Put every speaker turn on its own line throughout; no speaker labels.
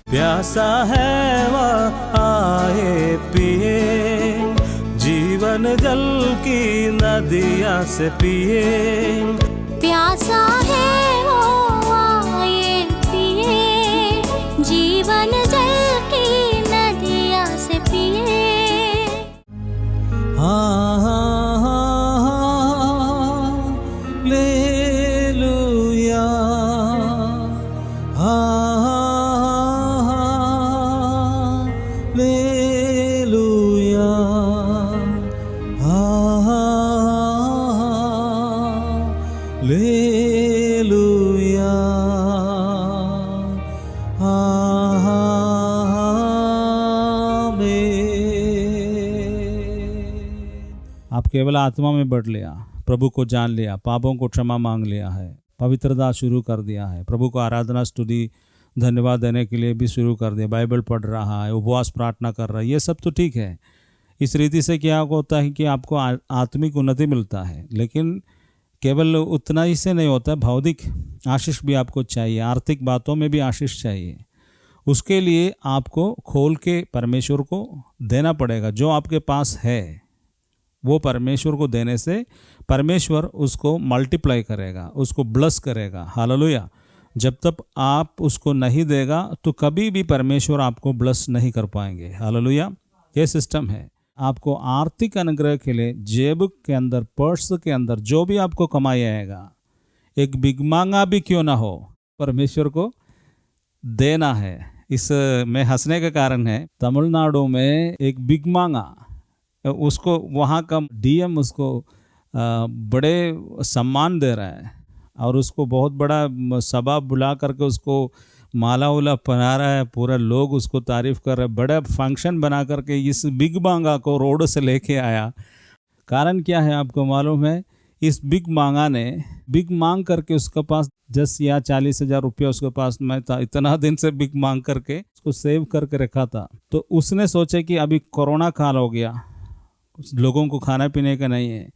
प्यासा है वह आए पिए, जीवन जल की नदिया से पिए।
प्यासा है वो आए पिए, जीवन जल की नदिया से पिए।
हाँ हाँ हाँ हाँ, लेलुया। हाँ हाँ हाँ, लेलुया। हाँ हाँ हाँ, लेलुया। हाँ हाँ, आप केवल आत्मा में बढ़ लिया, प्रभु को जान लिया, पापों को क्षमा मांग लिया है, पवित्रता शुरू कर दिया है, प्रभु को आराधना स्तुति धन्यवाद देने के लिए भी शुरू कर दिया, बाइबल पढ़ रहा है, उपवास प्रार्थना कर रहा है, ये सब तो ठीक है। इस रीति से क्या होता है कि आपको आत्मिक उन्नति मिलता है, लेकिन केवल उतना ही से नहीं होता है, भौतिक आशीष भी आपको चाहिए, आर्थिक बातों में भी आशीष चाहिए। उसके लिए आपको खोल के परमेश्वर को देना पड़ेगा। जो आपके पास है वो परमेश्वर को देने से परमेश्वर उसको मल्टीप्लाई करेगा, उसको ब्लेस करेगा। हालेलुया। जब तक आप उसको नहीं देगा तो कभी भी परमेश्वर आपको ब्लेस नहीं कर पाएंगे। हालेलुया। ये सिस्टम है। आपको आर्थिक अनुग्रह के लिए जेब के अंदर, पर्स के अंदर जो भी आपको कमाई आएगा, एक बिगमांगा भी क्यों ना हो, परमेश्वर को देना है। इस में हंसने का कारण है, तमिलनाडु में एक बिगमांगा, उसको वहाँ का डीएम उसको बड़े सम्मान दे रहा है और उसको बहुत बड़ा सभा बुला करके उसको माला उला पहना रहा है, पूरा लोग उसको तारीफ कर रहे हैं, बड़ा फंक्शन बना करके इस बिग मांगा को रोड से लेके आया। कारण क्या है आपको मालूम है? इस बिग मांगा ने बिग मांग करके उसके पास 10 या 40 हज़ार रुपया उसके पास में था, इतना दिन से बिग मांग करके उसको सेव करके रखा था। तो उसने सोचा कि अभी कोरोना काल हो गया, लोगों को खाना पीने का नहीं है।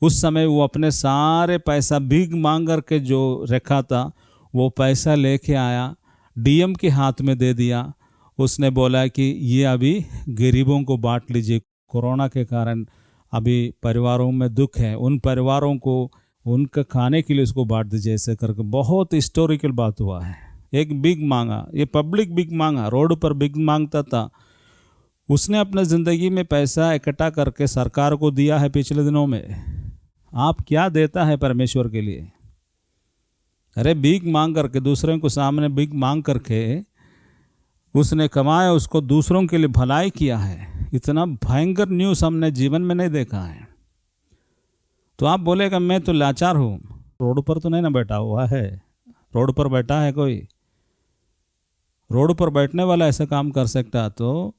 उस समय वो अपने सारे पैसा भीख मांग करके जो रखा था वो पैसा लेके आया, डीएम के हाथ में दे दिया। उसने बोला कि ये अभी गरीबों को बांट लीजिए, कोरोना के कारण अभी परिवारों में दुख है, उन परिवारों को उनका खाने के लिए उसको बांट दीजिए, ऐसे करके। बहुत हिस्टोरिकल बात हुआ है। एक बिग मांगा, ये पब्लिक बिग मांगा, रोड पर बिग मांगता था। उसने अपने ज़िंदगी में पैसा इकट्ठा करके सरकार को दिया है पिछले दिनों में। आप क्या देता है परमेश्वर के लिए? अरे भीख मांग करके, दूसरों को सामने भीख मांग करके उसने कमाया, उसको दूसरों के लिए भलाई किया है। इतना भयंकर न्यूज़ हमने जीवन में नहीं देखा है। तो आप बोलेगा मैं तो लाचार हूँ। रोड पर तो नहीं ना बैठा हुआ है, रोड पर बैठा है कोई? रोड पर बैठने वाला ऐसा काम कर सकता तो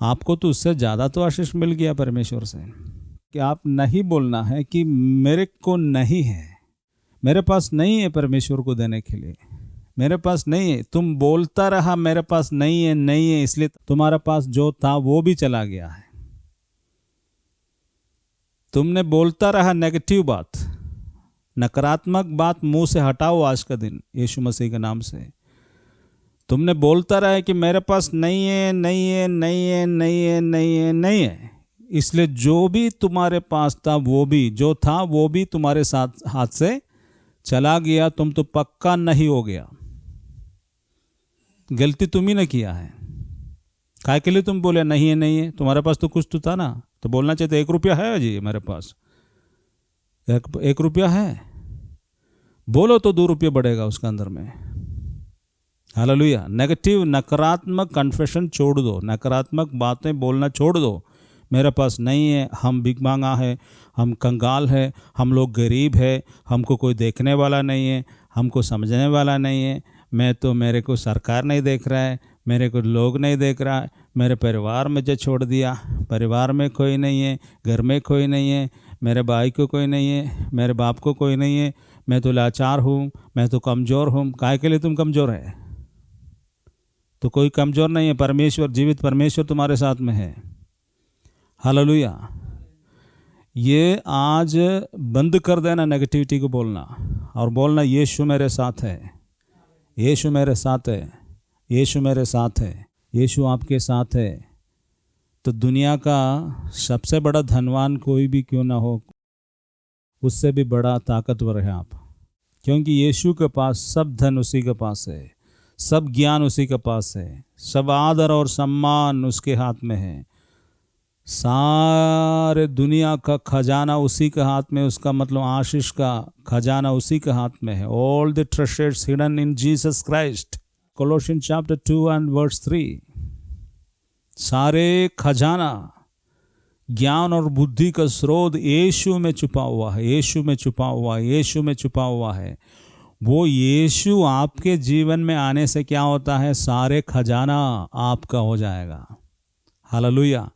आपको तो उससे ज़्यादा तो आशीष मिल गया परमेश्वर से। कि आप नहीं बोलना है कि मेरे को नहीं है, मेरे पास नहीं है परमेश्वर को देने के लिए, मेरे पास नहीं है। तुम बोलता रहा मेरे पास नहीं है, नहीं है, इसलिए तुम्हारे पास जो था वो भी चला गया है। तुमने बोलता रहा नेगेटिव बात, नकारात्मक बात मुंह से हटाओ आज का दिन यीशु मसीह के नाम से। तुमने बोलता रहा कि मेरे पास नहीं है, नहीं है, नहीं है, नहीं है, नहीं है, नहीं है, इसलिए जो भी तुम्हारे पास था वो भी, जो था वो भी तुम्हारे साथ हाथ से चला गया। तुम तो पक्का नहीं हो गया। गलती तुम ही ने किया है। काय के लिए तुम बोले नहीं है, नहीं है? तुम्हारे पास तो कुछ तो था ना, तो बोलना चाहिए था 1 रुपया है जी मेरे पास, 1 रुपया है, बोलो तो 2 रुपये बढ़ेगा उसके अंदर में। हालेलुया। नेगेटिव, नकारात्मक कन्फेशन छोड़ दो, नकारात्मक बातें बोलना छोड़ दो। मेरे पास नहीं है, हम भीख मांगा है, हम कंगाल है, हम लोग गरीब है, हमको कोई देखने वाला नहीं है, हमको समझने वाला नहीं है, मैं तो, मेरे को सरकार नहीं देख रहा है, मेरे को लोग नहीं देख रहा है, मेरे परिवार में जो छोड़ दिया, परिवार में कोई नहीं है, घर में कोई नहीं है, मेरे भाई को कोई नहीं है, मेरे बाप को कोई नहीं है, मैं तो लाचार हूँ, मैं तो कमज़ोर हूँ। काहे के लिए तुम कमज़ोर है? तो कोई कमज़ोर नहीं है, परमेश्वर, जीवित परमेश्वर तुम्हारे साथ में है। हालेलुया। ये आज बंद कर देना नेगेटिविटी को बोलना, और बोलना यीशु मेरे साथ है, यीशु मेरे साथ है, यीशु मेरे साथ है, यीशु आपके साथ है, तो दुनिया का सबसे बड़ा धनवान कोई भी क्यों ना हो, उससे भी बड़ा ताकतवर है आप। क्योंकि यीशु के पास सब धन उसी के पास है, सब ज्ञान उसी के पास है, सब आदर और सम्मान उसके हाथ में है, सारे दुनिया का खजाना उसी के हाथ में, उसका मतलब आशीष का खजाना उसी के हाथ में है। All the treasures hidden in Jesus Christ, Colossians chapter 2 and verse 3। सारे खजाना, ज्ञान और बुद्धि का स्रोत यीशु में छुपा हुआ है, यीशु में छुपा हुआ है, यीशु में छुपा हुआ है। वो यीशु आपके जीवन में आने से क्या होता है, सारे खजाना आपका हो जाएगा। हालेलुया।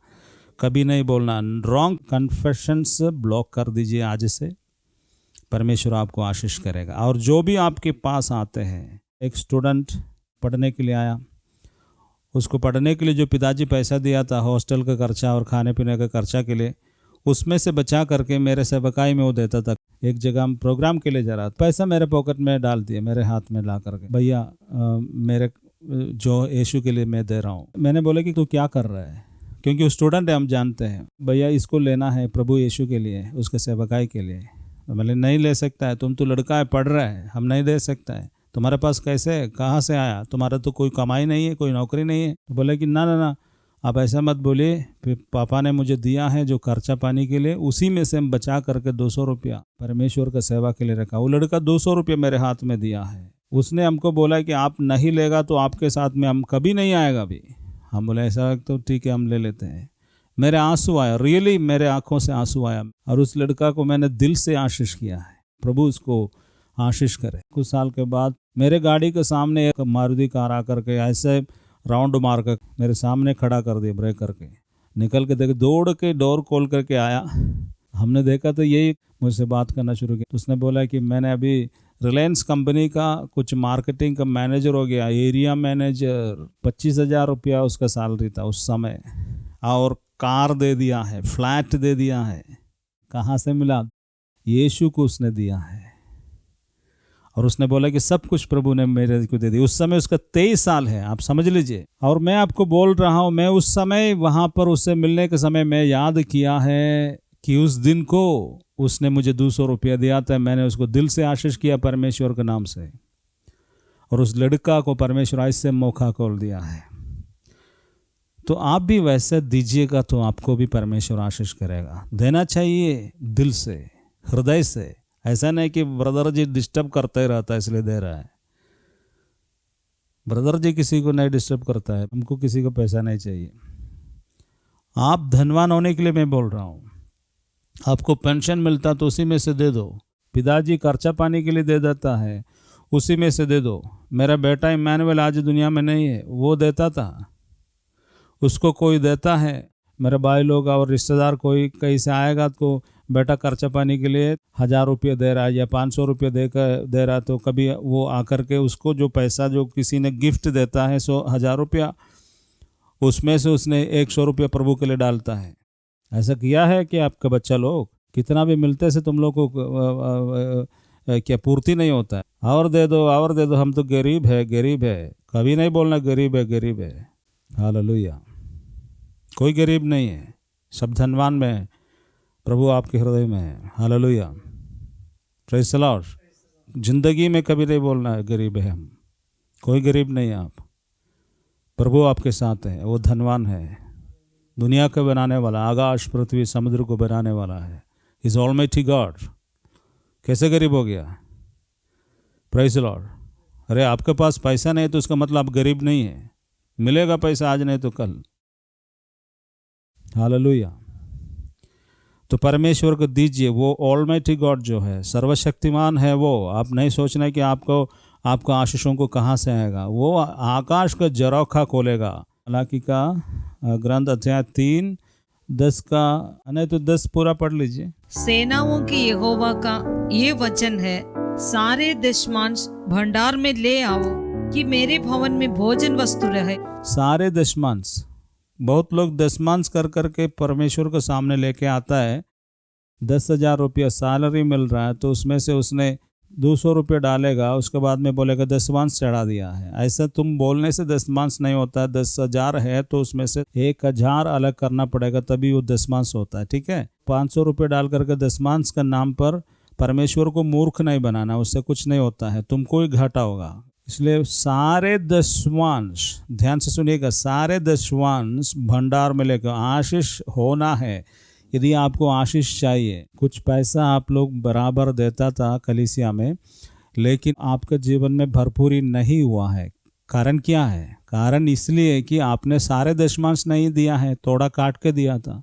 कभी नहीं बोलना, रॉन्ग कन्फेशंस ब्लॉक कर दीजिए आज से, परमेश्वर आपको आशीष करेगा। और जो भी आपके पास आते हैं, एक स्टूडेंट पढ़ने के लिए आया, उसको पढ़ने के लिए जो पिताजी पैसा दिया था हॉस्टल का खर्चा और खाने पीने का खर्चा के लिए, उसमें से बचा करके मेरे सेवकाई में वो देता था। एक जगह हम प्रोग्राम के लिए जा रहा था, पैसा मेरे पॉकेट में डाल दिए, मेरे हाथ में ला करके, भैया मेरे जो यीशु के लिए मैं दे रहा हूँ। मैंने बोला कि तू क्या कर रहा है, क्योंकि वो स्टूडेंट है, हम जानते हैं। भैया इसको लेना है प्रभु यीशु के लिए, उसके सेवकाई के लिए। तो मैंने नहीं ले सकता है, तुम तो लड़का है, पढ़ रहा है, हम नहीं दे सकता है। तुम्हारे पास कैसे, कहाँ से आया, तुम्हारा तो कोई कमाई नहीं है, कोई नौकरी नहीं है। तो बोले कि ना ना ना, आप ऐसा मत बोलिए, फिर पापा ने मुझे दिया है जो खर्चा पानी के लिए, उसी में से हम बचा करके 200 रुपया परमेश्वर का सेवा के लिए रखा। वो लड़का 200 रुपया मेरे हाथ में दिया है। उसने हमको बोला कि आप नहीं लेगा तो आपके साथ में हम कभी नहीं आएगा भी। हम बोले ऐसा तो ठीक है, हम ले लेते हैं। मेरे आंसू आया, रियली मेरे आंखों से आंसू आया, और उस लड़का को मैंने दिल से आशीष किया है। प्रभु उसको आशीष करे। कुछ साल के बाद मेरे गाड़ी के सामने एक मारुति कार आकर के ऐसे राउंड मार कर मेरे सामने खड़ा कर दिया, ब्रेक करके निकल के देखे, दौड़ के डोर खोल करके आया। हमने देखा तो यही मुझसे बात करना शुरू किया। उसने बोला कि मैंने अभी रिलायंस कंपनी का कुछ मार्केटिंग का मैनेजर हो गया, एरिया मैनेजर, 25,000 रुपया उसका सैलरी था उस समय, और कार दे दिया है, फ्लैट दे दिया है। कहाँ से मिला? यीशु को उसने दिया है। और उसने बोला कि सब कुछ प्रभु ने मेरे को दे दिया। उस समय उसका 23 साल है, आप समझ लीजिए। और मैं आपको बोल रहा हूँ, मैं उस समय वहाँ पर उससे मिलने के समय मैं याद किया है कि उस दिन को उसने मुझे 200 रुपया दिया था। मैंने उसको दिल से आशीष किया परमेश्वर के नाम से, और उस लड़का को परमेश्वर ऐसे मौका खोल दिया है। तो आप भी वैसे दीजिएगा तो आपको भी परमेश्वर आशीष करेगा। देना चाहिए दिल से, हृदय से। ऐसा नहीं कि ब्रदर जी डिस्टर्ब करते रहता है इसलिए दे रहा है। ब्रदर जी किसी को नहीं डिस्टर्ब करता है, हमको किसी को पैसा नहीं चाहिए। आप धनवान होने के लिए मैं बोल रहा हूँ। आपको पेंशन मिलता तो उसी में से दे दो। पिताजी खर्चा पानी के लिए दे देता है, उसी में से दे दो। मेरा बेटा इमैनुअल आज दुनिया में नहीं है, वो देता था, उसको कोई देता है। मेरे भाई लोग और रिश्तेदार कोई कहीं से आएगा तो बेटा खर्चा पानी के लिए 1000 रुपये दे रहा है या 500 रुपये दे रहा है, तो कभी वो आकर के उसको जो पैसा जो किसी ने गिफ्ट देता है 1000 रुपया, उसमें से उसने 100 रुपया प्रभु के लिए डालता है। ऐसा किया है कि आपका बच्चा लोग? कितना भी मिलते से तुम लोग को क्या पूर्ति नहीं होता है? और दे दो, और दे दो, हम तो गरीब है, गरीब है। कभी नहीं बोलना गरीब है, गरीब है। हालेलुया। कोई गरीब नहीं है, सब धनवान में है। प्रभु आपके हृदय में है। Hallelujah, praise the Lord. जिंदगी में कभी नहीं बोलना है गरीब है हम। कोई गरीब नहीं है आप। प्रभु आपके साथ है, वो धनवान है, दुनिया को बनाने वाला, आकाश पृथ्वी समुद्र को बनाने वाला है। Is almighty God. कैसे गरीब हो गया? Praise the Lord. अरे आपके पास पैसा नहीं तो उसका मतलब आप गरीब नहीं है। मिलेगा पैसा आज नहीं तो कल। हालेलुया। तो परमेश्वर को दीजिए। वो ऑलमाइटी गॉड जो है, सर्वशक्तिमान है वो। आप नहीं सोचना कि आपको आशीषों को कहाँ से आएगा। वो आकाश का झरोखा खोलेगा। मलाकी का ग्रंथ अध्याय 3:10 का, नहीं तो 10 पूरा पढ़ लीजिए।
सेनाओं की यहोवा का ये वचन है, सारे दशमांश भंडार में ले आओ कि मेरे भवन में भोजन वस्तु रहे।
सारे दशमांश, बहुत लोग दशमांश कर करके परमेश्वर के सामने लेके आता है। 10,000 रुपया सैलरी मिल रहा है तो उसमें से उसने 200 रुपये डालेगा, उसके बाद में बोलेगा दशमांश चढ़ा दिया है। ऐसा तुम बोलने से दशमांश नहीं होता। 10,000 है तो उसमें से 1,000 अलग करना पड़ेगा, तभी वो दशमांश होता है। ठीक है, 500 रुपये डाल करके दशमांश का नाम पर परमेश्वर को मूर्ख नहीं बनाना, उससे कुछ नहीं होता है, तुमको ही घाटा होगा। इसलिए सारे दशमांश, ध्यान से सुनिएगा, सारे दशमांश भंडार में लेकर आशीष होना है। यदि आपको आशीष चाहिए, कुछ पैसा आप लोग बराबर देता था कलीसिया में, लेकिन आपके जीवन में भरपूरी नहीं हुआ है। कारण क्या है? कारण इसलिए कि आपने सारे दशमांश नहीं दिया है, थोड़ा काट के दिया था।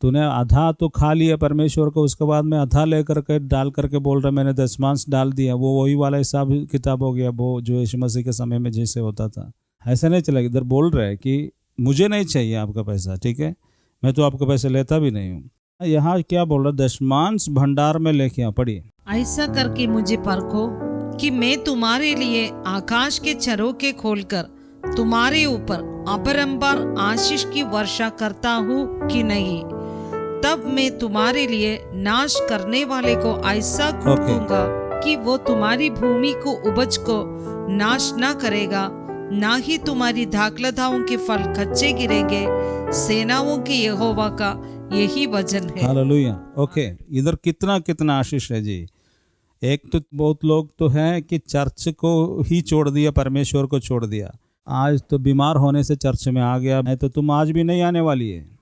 तूने आधा तो खा लिया परमेश्वर को, उसके बाद में आधा लेकर के डाल करके बोल रहा मैंने दशमांश डाल दिया। वो वही वाला हिसाब किताब हो गया, वो जो यीशु मसीह के समय में जैसे होता था। ऐसा नहीं चलेगा। इधर बोल रहे हैं कि मुझे नहीं चाहिए आपका पैसा, ठीक है, मैं तो आपके पैसे लेता भी नहीं हूँ। यहाँ क्या बोल रहा, दशमांश भंडार में लेके आ। पढ़िए,
ऐसा करके मुझे परखो कि मैं तुम्हारे लिए आकाश के झरोखे खोलकर तुम्हारे ऊपर अपरंपार आशीष की वर्षा करता हूँ कि नहीं। तब मैं तुम्हारे लिए नाश करने वाले को ऐसा कूटूंगा कि वो तुम्हारी भूमि को उपज को नाश न करेगा, ना ही तुम्हारी दाखलताओं के फल कच्चे गिरेंगे। सेनाओं के यहोवा का यही वचन है।
हालेलुया। ओके, इधर कितना कितना आशीष है जी। एक तो बहुत लोग तो हैं कि चर्च को ही छोड़ दिया, परमेश्वर को छोड़ दिया। आज तो बीमार होने से चर्च में आ गया, नहीं तो तुम आज भी नहीं आने वाली है।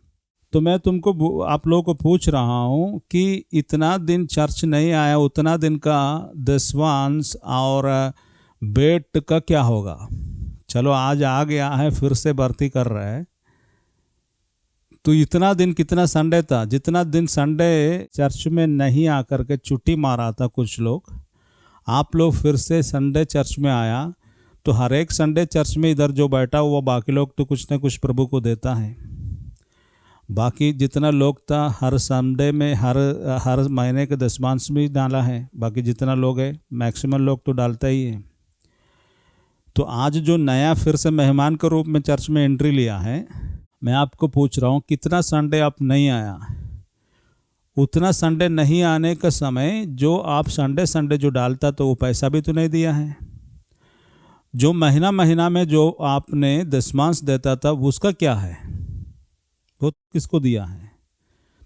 तो मैं तुमको, आप लोगों को पूछ रहा हूँ कि इतना दिन चर्च नहीं आया, उतना दिन का दशमांश और बेट का क्या होगा? चलो आज आ गया है, फिर से भर्ती कर रहा है, तो इतना दिन कितना संडे था? जितना दिन संडे चर्च में नहीं आकर के छुट्टी मारा था कुछ लोग, आप लोग फिर से संडे चर्च में आया, तो हर एक संडे चर्च में इधर जो बैठा हुआ बाकी लोग तो कुछ ना कुछ प्रभु को देता है। बाकी जितना लोग था हर संडे में हर महीने के दशमांश भी डाला है। बाकी जितना लोग है मैक्सिमम लोग तो डालता ही है। तो आज जो नया फिर से मेहमान के रूप में चर्च में एंट्री लिया है, मैं आपको पूछ रहा हूँ कितना संडे आप नहीं आया? उतना संडे नहीं आने का समय जो आप संडे जो डालता तो वो पैसा भी तो नहीं दिया है। जो महीना महीना में जो आपने दशमांश देता था उसका क्या है? वो किसको दिया है?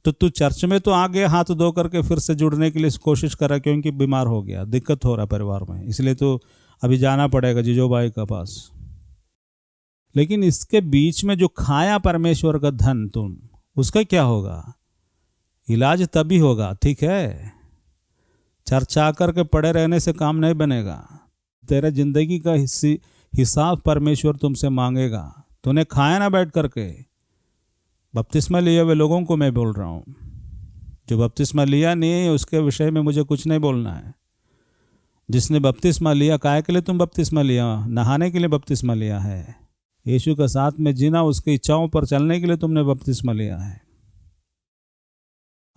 तो तू चर्च में तो आ गया हाथ धो करके फिर से जुड़ने के लिए कोशिश कर रहा, क्योंकि बीमार हो गया, दिक्कत हो रहा परिवार में, इसलिए तो अभी जाना पड़ेगा जीजो भाई के पास। लेकिन इसके बीच में जो खाया परमेश्वर का धन तुम, उसका क्या होगा? इलाज तभी होगा, ठीक है? चर्च आकर के पड़े रहने से काम नहीं बनेगा। तेरे जिंदगी का हिसाब परमेश्वर तुमसे मांगेगा। तूने खाया ना बैठ करके। बपतिस्मा लिए हुए लोगों को मैं बोल रहा हूँ, जो बपतिस्मा लिया नहीं है उसके विषय में मुझे कुछ नहीं बोलना है। जिसने बपतिस्मा लिया, काहे के लिए तुम बपतिस्मा लिया? नहाने के लिए बपतिस्मा लिया है। यीशु का साथ में जीना, उसकी इच्छाओं पर चलने के लिए तुमने बपतिस्मा लिया है।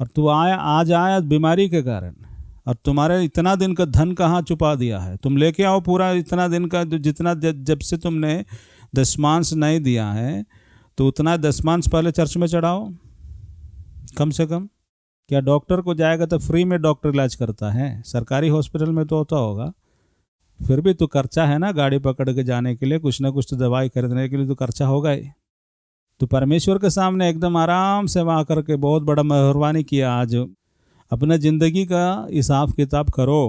और तू आज आया बीमारी के कारण, और तुम्हारे इतना दिन का धन कहाँ छुपा दिया है? तुम लेके आओ पूरा इतना दिन का, जितना जब से तुमने दशमांश नहीं दिया है तो उतना दशमांश पहले चर्च में चढ़ाओ कम से कम। क्या डॉक्टर को जाएगा तो फ्री में डॉक्टर इलाज करता है? सरकारी हॉस्पिटल में तो होता होगा, फिर भी तो खर्चा है ना, गाड़ी पकड़ के जाने के लिए, कुछ ना कुछ तो दवाई खरीदने के लिए तो खर्चा होगा ही। तो परमेश्वर के सामने एकदम आराम से वहाँ करके बहुत बड़ा मेहरबानी किया। आज अपने ज़िंदगी का हिसाब किताब करो।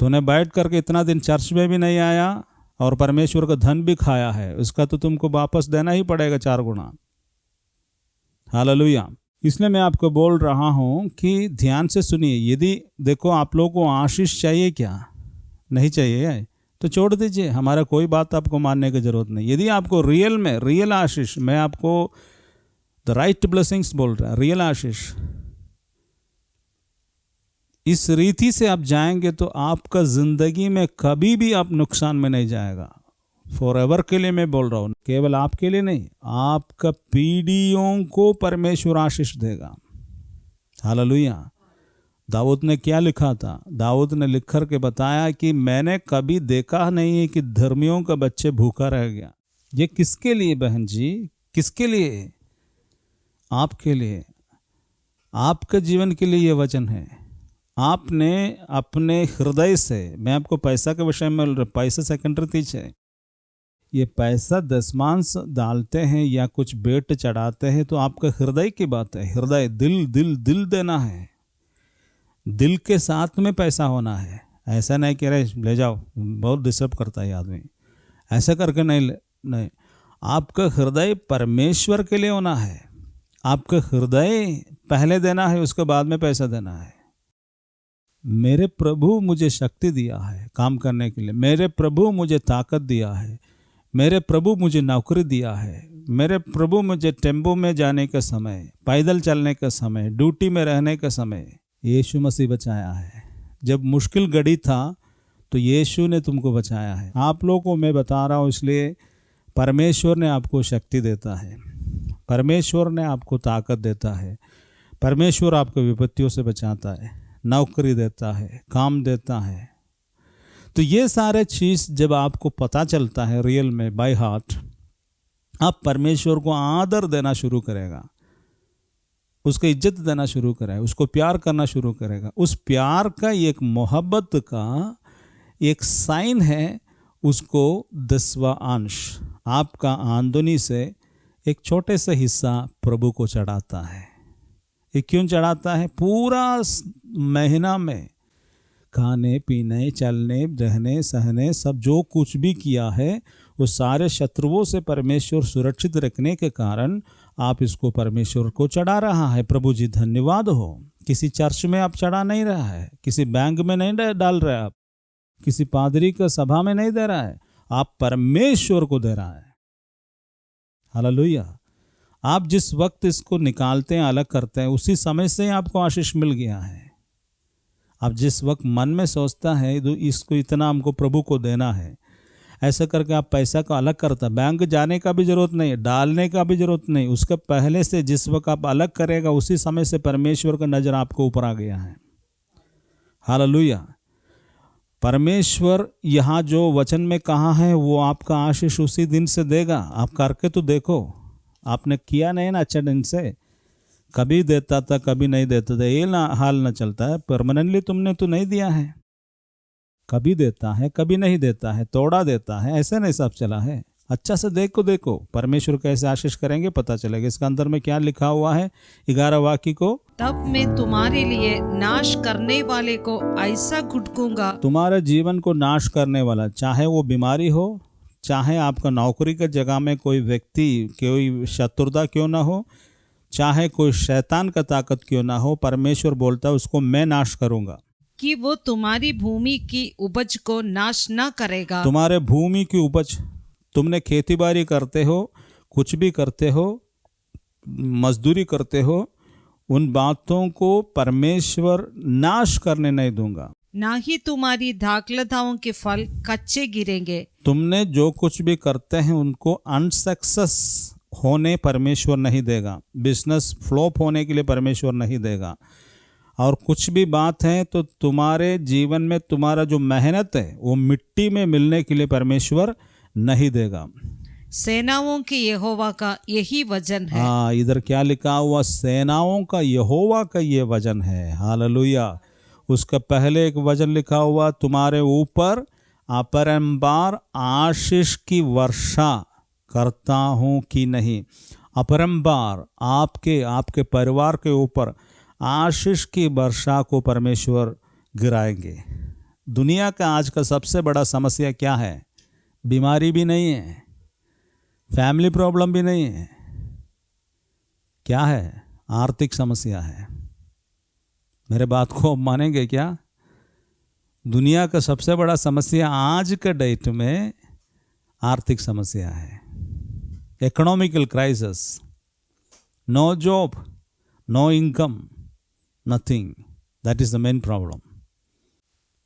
तूने बैठ करके इतना दिन चर्च में भी नहीं आया और परमेश्वर का धन भी खाया है, उसका तो तुमको वापस देना ही पड़ेगा 4 गुना। हालेलुया। इसलिए मैं आपको बोल रहा हूँ कि ध्यान से सुनिए। यदि देखो आप लोगों को आशीष चाहिए, क्या नहीं चाहिए, तो छोड़ दीजिए, हमारा कोई बात आपको मानने की जरूरत नहीं। यदि आपको रियल आशीष, मैं आपको द राइट ब्लेसिंग्स बोल रहा, रियल आशीष, इस रीति से आप जाएंगे तो आपका जिंदगी में कभी भी आप नुकसान में नहीं जाएगा। फॉरएवर के लिए मैं बोल रहा हूँ, केवल आपके लिए नहीं, आपका पीढ़ियों को परमेश्वर आशीष देगा। हालेलुया। दाऊद ने क्या लिखा था? दाऊद ने लिख कर के बताया कि मैंने कभी देखा नहीं है कि धर्मियों का बच्चे भूखा रह गया। ये किसके लिए बहन जी? किसके लिए? आपके लिए, आपके जीवन के लिए ये वचन है। आपने अपने हृदय से, मैं आपको पैसा के विषय में, पैसा सेकेंडरी चीज है, ये पैसा दशमांश डालते हैं या कुछ बेट चढ़ाते हैं तो आपका हृदय की बात है। हृदय, दिल दिल दिल देना है, दिल के साथ में पैसा होना है। ऐसा नहीं कह रहे ले जाओ, बहुत डिस्टर्ब करता है आदमी, ऐसा करके नहीं। आपका हृदय परमेश्वर के लिए होना है। आपका हृदय पहले देना है, उसके बाद में पैसा देना है। मेरे प्रभु मुझे शक्ति दिया है काम करने के लिए, मेरे प्रभु मुझे ताकत दिया है, मेरे प्रभु मुझे नौकरी दिया है, मेरे प्रभु मुझे टेम्पो में जाने का समय, पैदल चलने का समय, ड्यूटी में रहने का समय यीशु मसीह बचाया है। जब मुश्किल घड़ी था तो यीशु ने तुमको बचाया है। आप लोगों को मैं बता रहा हूँ, इसलिए परमेश्वर ने आपको शक्ति देता है, परमेश्वर ने आपको ताकत देता है, परमेश्वर आपको विपत्तियों से बचाता है, नौकरी देता है, काम देता है। तो ये सारे चीज़ जब आपको पता चलता है रियल में बाय हार्ट, आप परमेश्वर को आदर देना शुरू करेगा, उसको इज्जत देना शुरू करेगा, उसको प्यार करना शुरू करेगा। उस प्यार का एक मोहब्बत का एक साइन है, उसको 10वां अंश आपका आमदनी से एक छोटे से हिस्सा प्रभु को चढ़ाता है। ये क्यों चढ़ाता है? पूरा महीना में खाने पीने, चलने, रहने, सहने, सब जो कुछ भी किया है वो सारे शत्रुओं से परमेश्वर सुरक्षित रखने के कारण आप इसको परमेश्वर को चढ़ा रहा है। प्रभु जी धन्यवाद हो। किसी चर्च में आप चढ़ा नहीं रहा है, किसी बैंक में नहीं डाल रहे, आप किसी पादरी का सभा में नहीं दे रहा है, आप परमेश्वर को दे रहा है। हालेलुया। आप जिस वक्त इसको निकालते हैं, अलग करते हैं, उसी समय से आपको आशीष मिल गया है। आप जिस वक्त मन में सोचता है इसको इतना हमको प्रभु को देना है, ऐसा करके आप पैसा को अलग करता, बैंक जाने का भी जरूरत नहीं, डालने का भी जरूरत नहीं, उसके पहले से जिस वक्त आप अलग करेगा उसी समय से परमेश्वर का नजर आपको ऊपर आ गया है। हालेलुया। परमेश्वर यहाँ जो वचन में कहा है वो आपका आशीष उसी दिन से देगा। आप करके तो देखो, आपने किया नहीं ना अच्छे दिन से, कभी देता था कभी नहीं देता था, ये ना हाल ना चलता है। परमानेंटली तुमने तो नहीं दिया है, कभी देता है कभी नहीं देता है, तोड़ा देता है, ऐसे नहीं सब चला है। अच्छा से देखो परमेश्वर कैसे आशीष करेंगे पता चलेगा। इसका अंदर में क्या लिखा हुआ है 11 वाक्य को,
तब मैं तुम्हारे लिए नाश करने वाले को ऐसा घुटकूंगा।
तुम्हारे जीवन को नाश करने वाला, चाहे वो बीमारी हो, चाहे आपका नौकरी के जगह में कोई व्यक्ति, कोई शत्रुता क्यों ना हो, चाहे कोई शैतान का ताकत क्यों ना हो, परमेश्वर बोलता है उसको मैं नाश करूंगा
कि वो तुम्हारी भूमि की उपज को नाश न करेगा।
तुम्हारे भूमि की उपज, तुमने खेती बाड़ी करते हो, कुछ भी करते हो, मजदूरी करते हो, उन बातों को परमेश्वर नाश करने नहीं दूंगा।
ना ही तुम्हारी दाखलताओं के फल कच्चे गिरेंगे।
तुमने जो कुछ भी करते हैं उनको अनसक्सेस होने परमेश्वर नहीं देगा, बिजनेस फ्लॉप होने के लिए परमेश्वर नहीं देगा। और कुछ भी बात है तो तुम्हारे जीवन में तुम्हारा जो मेहनत है वो मिट्टी में मिलने के लिए परमेश्वर नहीं देगा।
सेनाओं के यहोवा का यही वचन है।
हाँ, इधर क्या लिखा हुआ, सेनाओं का यहोवा का ये वचन है। हालेलुया। उसका पहले एक वचन लिखा हुआ, तुम्हारे ऊपर अपरंपार आशीष की वर्षा करता हूँ कि नहीं। अपरंपार आपके परिवार के ऊपर आशीष की वर्षा को परमेश्वर गिराएंगे। दुनिया का आज का सबसे बड़ा समस्या क्या है? बीमारी भी नहीं है, फैमिली प्रॉब्लम भी नहीं है, क्या है? आर्थिक समस्या है। मेरे बात को मानेंगे क्या? दुनिया का सबसे बड़ा समस्या आज के डेट में आर्थिक समस्या है। Economical crisis, no job, no income, nothing, that is the main problem.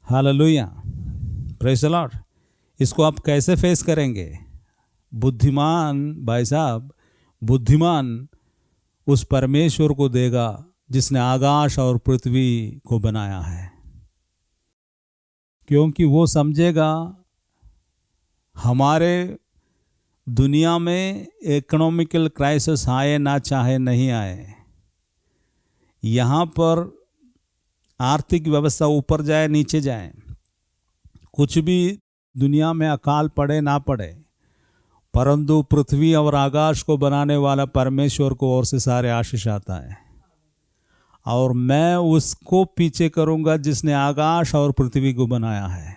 Hallelujah, praise the Lord. इसको आप कैसे फेस करेंगे? बुद्धिमान भाई साहब, बुद्धिमान उस परमेश्वर को देगा जिसने आकाश और पृथ्वी को बनाया है, क्योंकि वो समझेगा हमारे दुनिया में इकोनॉमिकल क्राइसिस आए ना चाहे नहीं आए, यहाँ पर आर्थिक व्यवस्था ऊपर जाए नीचे जाए, कुछ भी दुनिया में अकाल पड़े ना पड़े, परंतु पृथ्वी और आकाश को बनाने वाला परमेश्वर को ओर से सारे आशीष आता है, और मैं उसको पीछे करूंगा जिसने आकाश और पृथ्वी को बनाया है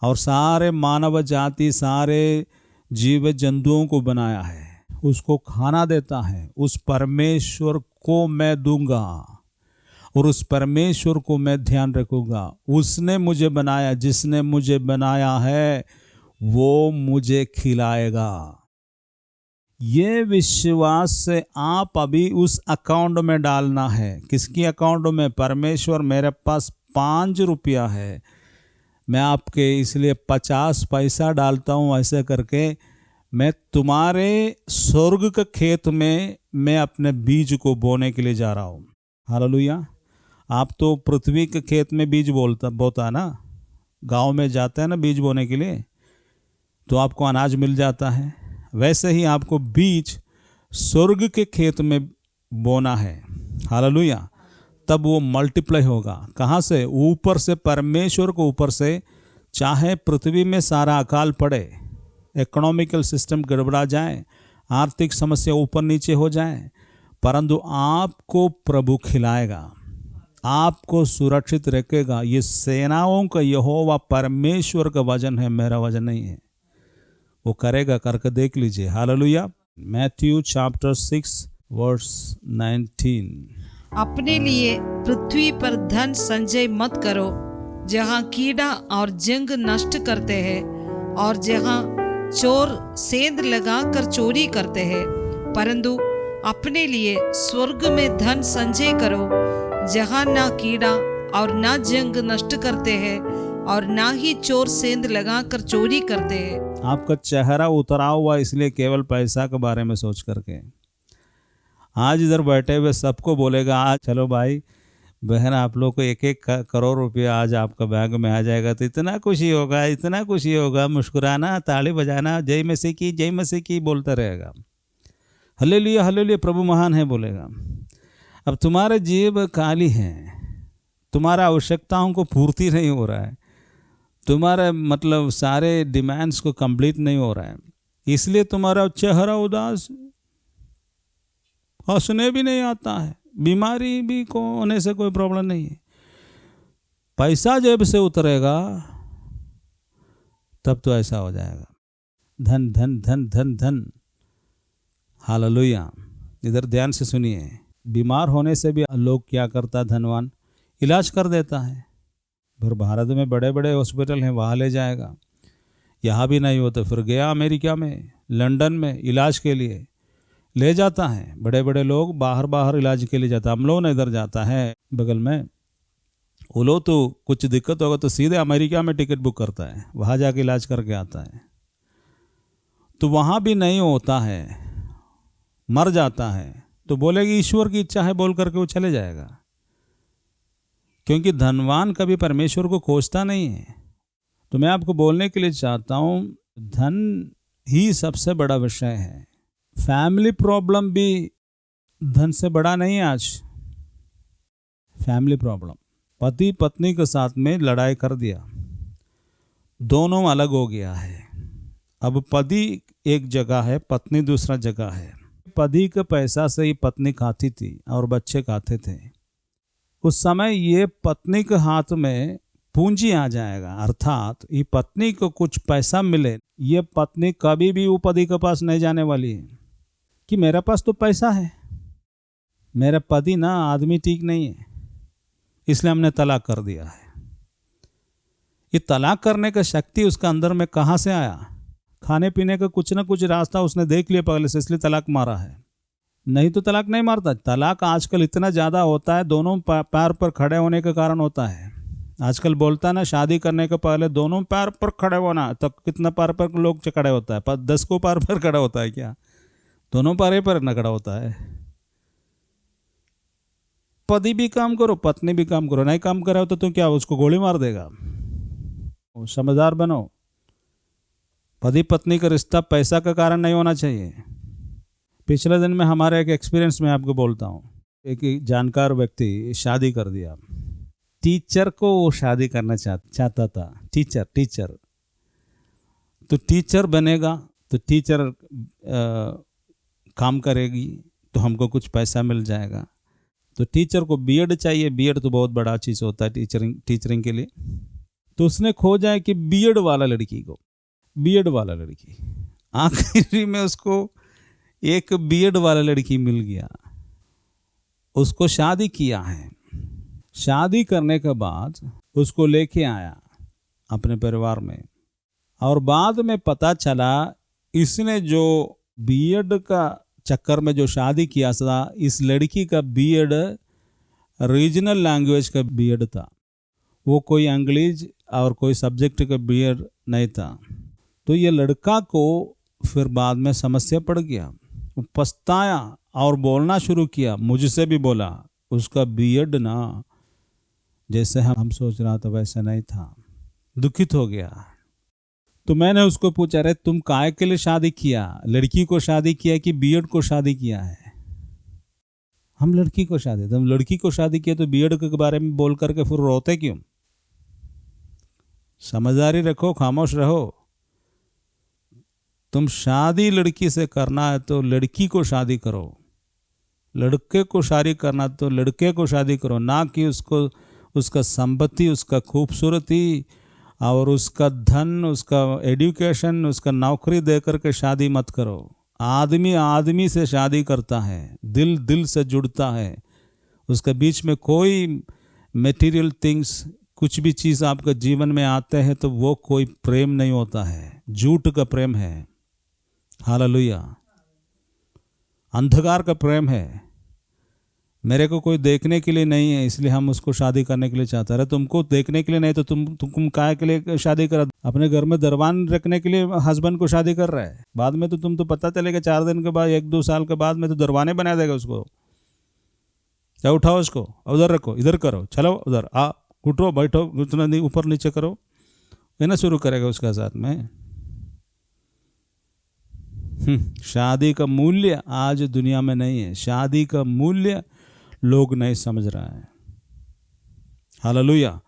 और सारे मानव जाति, सारे जीव जंतुओं को बनाया है, उसको खाना देता है। उस परमेश्वर को मैं दूंगा और उस परमेश्वर को मैं ध्यान रखूंगा। उसने मुझे बनाया, जिसने मुझे बनाया है वो मुझे खिलाएगा। ये विश्वास से आप अभी उस अकाउंट में डालना है। किसकी अकाउंट में? परमेश्वर, मेरे पास 5 रुपया है, मैं आपके इसलिए 50 पैसा डालता हूँ। ऐसे करके मैं तुम्हारे स्वर्ग के खेत में मैं अपने बीज को बोने के लिए जा रहा हूँ। हालेलुया। आप तो पृथ्वी के खेत में बीज बोता है ना, गांव में जाते हैं ना बीज बोने के लिए, तो आपको अनाज मिल जाता है। वैसे ही आपको बीज स्वर्ग के खेत में बोना है। हालेलुया। तब वो मल्टीप्लाई होगा। कहाँ से? ऊपर से, परमेश्वर को ऊपर से। चाहे पृथ्वी में सारा अकाल पड़े, इकोनॉमिकल सिस्टम गड़बड़ा जाए, आर्थिक समस्या ऊपर नीचे हो जाए, परंतु आपको प्रभु खिलाएगा, आपको सुरक्षित रखेगा। ये सेनाओं का यहोवा परमेश्वर का वचन है, मेरा वचन नहीं है। वो करेगा, करके देख लीजिए। हालेलुया। Matthew chapter 6 verse 19।
अपने लिए पृथ्वी पर धन संचय मत करो, जहाँ कीड़ा और जंग नष्ट करते हैं और जहाँ चोर सेंध लगाकर चोरी करते हैं, परंतु अपने लिए स्वर्ग में धन संचय करो, जहाँ ना कीड़ा और ना जंग नष्ट करते हैं और ना ही चोर सेंध लगाकर चोरी करते हैं।
आपका चेहरा उतरा हुआ इसलिए केवल पैसा के बारे में सोच करके। आज इधर बैठे हुए सबको बोलेगा, आज चलो भाई बहन, आप लोग को 1-1 करोड़ रुपया आज आपका बैंक में आ जाएगा, तो इतना खुशी होगा, इतना खुशी होगा। मुस्कुराना, ताली बजाना, जय मसीह की, जय मसीह की बोलता रहेगा। हालेलुया, हालेलुया, प्रभु महान है बोलेगा। अब तुम्हारे जेब खाली है, तुम्हारा आवश्यकताओं को पूर्ति नहीं हो रहा है, तुम्हारा मतलब सारे डिमांड्स को कंप्लीट नहीं हो रहा है, इसलिए तुम्हारा चेहरा उदास, हंसने भी नहीं आता है। बीमारी भी को होने से कोई प्रॉब्लम नहीं है। पैसा जेब से उतरेगा तब तो ऐसा हो जाएगा। धन धन धन धन धन। हालेलुया। इधर ध्यान से सुनिए। बीमार होने से भी लोग क्या करता, धनवान इलाज कर देता है। फिर भारत में बड़े बड़े हॉस्पिटल हैं, वहाँ ले जाएगा। यहाँ भी नहीं होता, फिर गया अमेरिका में, लंदन में इलाज के लिए ले जाता है। बड़े बड़े लोग बाहर इलाज के लिए जाता है। हम लोग ने इधर जाता है बगल में, वो लोग तो कुछ दिक्कत होगा तो सीधे अमेरिका में टिकट बुक करता है, वहाँ जाके इलाज करके आता है। तो वहाँ भी नहीं होता है, मर जाता है, तो बोलेगी ईश्वर की इच्छा है बोल करके वो चले जाएगा। क्योंकि धनवान कभी परमेश्वर को खोजता नहीं है। तो मैं आपको बोलने के लिए चाहता हूँ, धन ही सबसे बड़ा विषय है। फैमिली प्रॉब्लम भी धन से बड़ा नहीं है। आज फैमिली प्रॉब्लम, पति पत्नी के साथ में लड़ाई कर दिया, दोनों अलग हो गया है। अब पति एक जगह है, पत्नी दूसरा जगह है। पति के पैसा से ही पत्नी खाती थी और बच्चे खाते थे। उस समय ये पत्नी के हाथ में पूंजी आ जाएगा, अर्थात ये पत्नी को कुछ पैसा मिले, ये पत्नी कभी भी वो पति के पास नहीं जाने वाली है कि मेरे पास तो पैसा है, मेरा पति ना आदमी ठीक नहीं है, इसलिए हमने तलाक कर दिया है। ये तलाक करने का शक्ति उसका अंदर में कहाँ से आया? खाने पीने का कुछ ना कुछ रास्ता उसने देख लिया पहले से, इसलिए तलाक मारा है। नहीं तो तलाक नहीं मारता। तलाक आजकल इतना ज़्यादा होता है, दोनों पैर पर खड़े होने के कारण होता है। आजकल बोलता है ना, शादी करने के पहले दोनों पैर पर खड़े होना, तो कितना पैर पर लोग खड़े होता है? 10 को पैर पर खड़ा होता है क्या? दोनों पैर पर न खड़ा होता है। पति भी काम करो, पत्नी भी काम करो, नहीं काम करे हो तो क्या उसको गोली मार देगा? समझदार बनो। पति पत्नी का रिश्ता पैसा का कारण नहीं होना चाहिए। पिछले दिन में हमारे एक एक्सपीरियंस में आपको बोलता हूँ। एक जानकार व्यक्ति शादी कर दिया, टीचर को वो शादी करना चाहता था। टीचर तो टीचर बनेगा तो टीचर काम करेगी तो हमको कुछ पैसा मिल जाएगा। तो टीचर को बीएड चाहिए, बीएड तो बहुत बड़ा चीज़ होता है टीचरिंग के लिए। तो उसने खोजा है कि बीएड वाला लड़की। आखिरी में उसको एक बीएड वाला लड़की मिल गया, उसको शादी किया है। शादी करने के बाद उसको लेके आया अपने परिवार में, और बाद में पता चला इसने जो बीएड का चक्कर में जो शादी किया था, इस लड़की का बीएड रीजनल लैंग्वेज का बीएड था, वो कोई अंग्रेज और कोई सब्जेक्ट का बीएड नहीं था। तो ये लड़का को फिर बाद में समस्या पड़ गया, वो पछताया और बोलना शुरू किया, मुझसे भी बोला उसका बीएड ना जैसे हम सोच रहा था वैसा नहीं था। दुखित हो गया। तो मैंने उसको पूछा, अरे तुम काय के लिए शादी किया? लड़की को शादी किया कि बीएड को शादी किया है? हम लड़की को शादी किया तो बीएड के बारे में बोल करके फिर रोते क्यों? समझदारी रखो, खामोश रहो। तुम शादी लड़की से करना है तो लड़की को शादी करो, लड़के को शादी करना तो लड़के को शादी करो, ना कि उसका संपत्ति, उसका खूबसूरती और उसका धन, उसका एजुकेशन, उसका नौकरी देकर के शादी मत करो। आदमी आदमी से शादी करता है, दिल दिल से जुड़ता है, उसके बीच में कोई मटेरियल थिंग्स, कुछ भी चीज़ आपके जीवन में आते हैं तो वो कोई प्रेम नहीं होता है, झूठ का प्रेम है। हालेलुया। अंधकार का प्रेम है। मेरे को कोई देखने के लिए नहीं है इसलिए हम उसको शादी करने के लिए चाहते हैं। तुमको देखने के लिए नहीं तो तुम काय के लिए शादी कर? अपने घर में दरबान रखने के लिए हस्बैंड को शादी कर रहा है, बाद में तो तुम तो पता चलेगा 4 दिन के बाद, 1-2 साल के बाद में तो दरबाने बना देगा उसको। क्या उठाओ उसको, उधर रखो, इधर करो, चलो उधर आ, उठो बैठो, उतना नहीं ऊपर नीचे करो, ये ना शुरू करेगा उसका साथ में। शादी का मूल्य आज दुनिया में नहीं है। शादी का मूल्य लोग नहीं समझ रहा है। हालेलुया।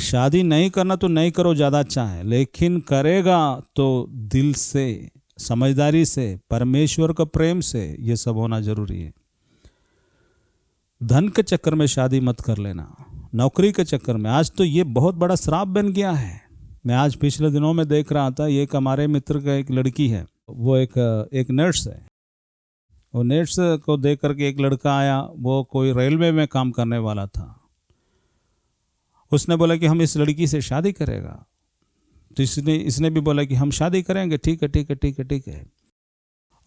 शादी नहीं करना तो नहीं करो, ज़्यादा अच्छा है, लेकिन करेगा तो दिल से, समझदारी से, परमेश्वर का प्रेम से, ये सब होना जरूरी है। धन के चक्कर में शादी मत कर लेना, नौकरी के चक्कर में। आज तो ये बहुत बड़ा श्राप बन गया है। मैं आज पिछले दिनों में देख रहा था, एक हमारे मित्र का एक लड़की है, वो एक नर्स है। वो नर्स को देख करके एक लड़का आया, वो कोई रेलवे में काम करने वाला था। उसने बोला कि हम इस लड़की से शादी करेगा। तो इसने भी बोला कि हम शादी करेंगे, ठीक है।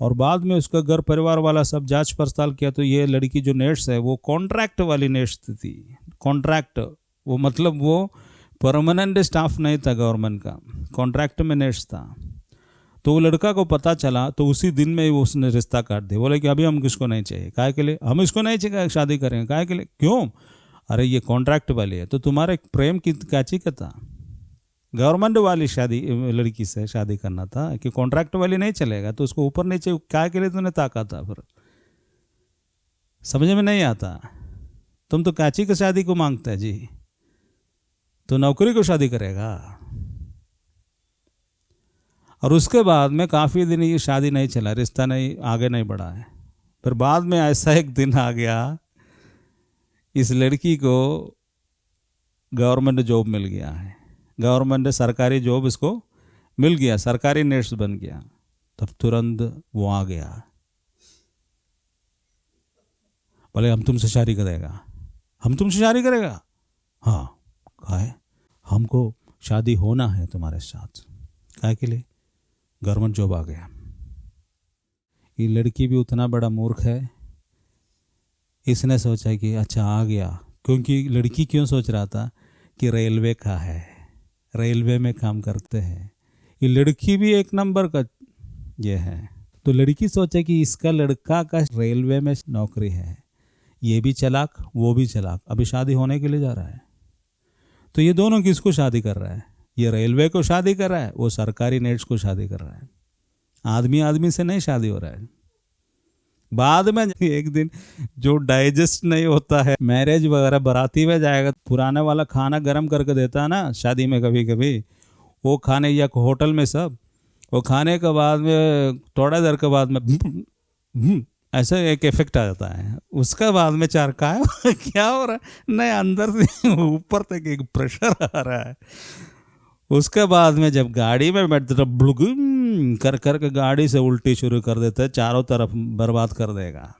और बाद में उसका घर परिवार वाला सब जांच पड़ताल किया तो ये लड़की जो नर्स है वो कॉन्ट्रैक्ट वाली नर्स थी। कॉन्ट्रैक्ट वो मतलब वो परमानेंट स्टाफ नहीं था गवर्नमेंट का, कॉन्ट्रैक्ट में नर्स था। तो वो लड़का को पता चला तो उसी दिन में वो उसने रिश्ता काट दिया। बोले कि अभी हम किसको नहीं चाहिए, काय के लिए हम इसको नहीं चाहिए, शादी करेंगे, काय के लिए, क्यों? अरे ये कॉन्ट्रैक्ट वाली है। तो तुम्हारे प्रेम की काची का था? गवर्नमेंट वाली शादी लड़की से शादी करना था कि कॉन्ट्रैक्ट वाली नहीं चलेगा, तो उसको ऊपर नीचे काय के लिए तूने ताका था? फिर समझ में नहीं आता। तुम तो काची की शादी को मांगते हैं जी, तो नौकरी को शादी करेगा। और उसके बाद में काफ़ी दिन ये शादी नहीं चला, रिश्ता नहीं आगे नहीं बढ़ा है। फिर बाद में ऐसा एक दिन आ गया, इस लड़की को गवर्नमेंट जॉब मिल गया है, गवर्नमेंट सरकारी जॉब इसको मिल गया, सरकारी नर्स बन गया। तब तुरंत वो आ गया, बोले हम तुमसे शादी करेगा, हम तुमसे शादी करेगा। हाँ, कहा है हमको शादी होना है तुम्हारे साथ। काय के लिए? गवर्नमेंट जॉब आ गया। ये लड़की भी उतना बड़ा मूर्ख है, इसने सोचा कि अच्छा आ गया, क्योंकि लड़की क्यों सोच रहा था कि रेलवे का है, रेलवे में काम करते हैं, ये लड़की भी एक नंबर का ये है। तो लड़की सोचे कि इसका लड़का का रेलवे में नौकरी है, ये भी चालाक वो भी चालाक, अभी शादी होने के लिए जा रहा है। तो ये दोनों किसको शादी कर रहा है? ये रेलवे को शादी कर रहा है, वो सरकारी नर्स को शादी कर रहा है। आदमी आदमी से नहीं शादी हो रहा है। बाद में एक दिन जो डाइजेस्ट नहीं होता है, मैरिज वगैरह बाराती में जाएगा, पुराना वाला खाना गर्म करके देता है ना शादी में कभी कभी, वो खाने या होटल में सब, वो खाने के बाद में थोड़ा देर के बाद में ऐसा एक इफेक्ट आ जाता है। उसका बाद में चार का है क्या हो रहा है, नहीं अंदर से ऊपर तक एक प्रेशर आ रहा है। उसके बाद में जब गाड़ी में बैठते तो ब्लुगुम कर कर के गाड़ी से उल्टी शुरू कर देते, चारों तरफ बर्बाद कर देगा।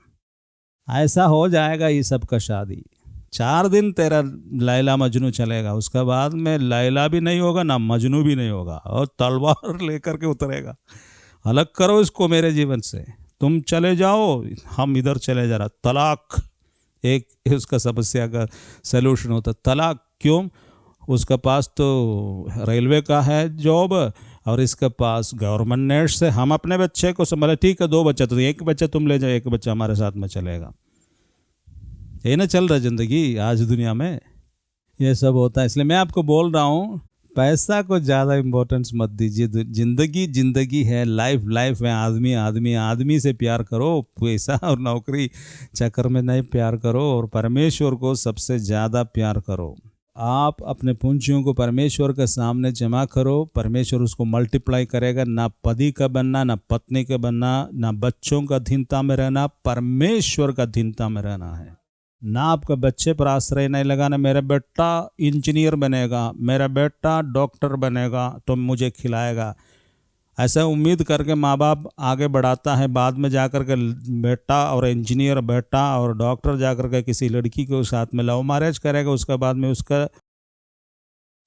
ऐसा हो जाएगा ये सब का शादी। 4 दिन तेरा लैला मजनू चलेगा, उसके बाद में लैला भी नहीं होगा ना मजनू भी नहीं होगा, और तलवार लेकर के उतरेगा। अलग करो इसको मेरे जीवन से, तुम चले जाओ, हम इधर चले जा रहा। तलाक एक उसका समस्या का सलूशन होता। तलाक क्यों? उसके पास तो रेलवे का है जॉब और इसके पास गवर्नमेंट नेट से हम अपने बच्चे को संभाले, ठीक है 2 बच्चे तो एक बच्चा तुम ले जाओ, एक बच्चा हमारे साथ में चलेगा। ये ना चल रहा ज़िंदगी आज दुनिया में, ये सब होता है। इसलिए मैं आपको बोल रहा हूँ, पैसा को ज़्यादा इम्पोर्टेंस मत दीजिए। जिंदगी है, लाइफ है। आदमी से प्यार करो, पैसा और नौकरी चक्कर में नहीं प्यार करो, और परमेश्वर को सबसे ज़्यादा प्यार करो। आप अपने पूंजियों को परमेश्वर के सामने जमा करो, परमेश्वर उसको मल्टीप्लाई करेगा। ना पति का बनना, ना पत्नी का बनना, ना बच्चों का अधीनता में रहना, परमेश्वर का अधीनता में रहना है। ना आपका बच्चे पर आश्रय नहीं लगाना, मेरा बेटा इंजीनियर बनेगा, मेरा बेटा डॉक्टर बनेगा तो मुझे खिलाएगा। ऐसा उम्मीद करके माँ बाप आगे बढ़ाता है, बाद में जाकर के बेटा और इंजीनियर, बेटा और डॉक्टर जाकर के किसी लड़की के साथ में लव मैरिज करेगा, उसके बाद में उसका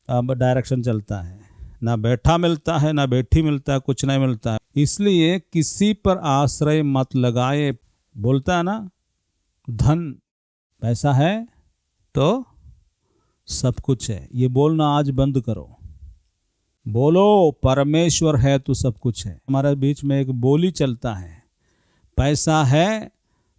अब डायरेक्शन चलता है। ना बेटा मिलता है, ना बेटी मिलता है, कुछ नहीं मिलता है। इसलिए किसी पर आश्रय मत लगाए। बोलता है ना, धन पैसा है तो सब कुछ है। ये बोलना आज बंद करो। बोलो परमेश्वर है तो सब कुछ है। हमारे बीच में एक बोली चलता है, पैसा है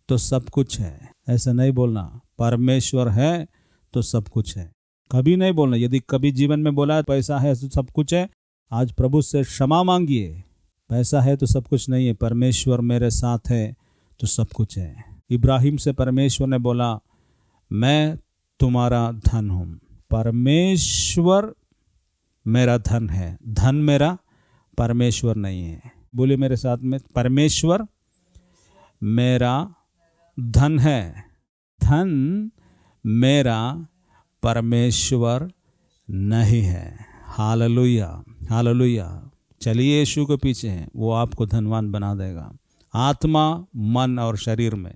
तो सब कुछ है। ऐसा नहीं बोलना, परमेश्वर है तो सब कुछ है। कभी नहीं बोलना। यदि कभी जीवन में बोला पैसा है तो सब कुछ है, आज प्रभु से क्षमा मांगिए। पैसा है तो सब कुछ नहीं है, परमेश्वर मेरे साथ है तो सब कुछ है। इब्राहिम से परमेश्वर ने बोला, मैं तुम्हारा धन हूँ। परमेश्वर मेरा धन है, धन मेरा परमेश्वर नहीं है। बोलिए मेरे साथ में, परमेश्वर मेरा धन है, धन मेरा परमेश्वर नहीं है। Hallelujah, hallelujah. चलिए यीशु के पीछे हैं, वो आपको धनवान बना देगा, आत्मा, मन और शरीर में।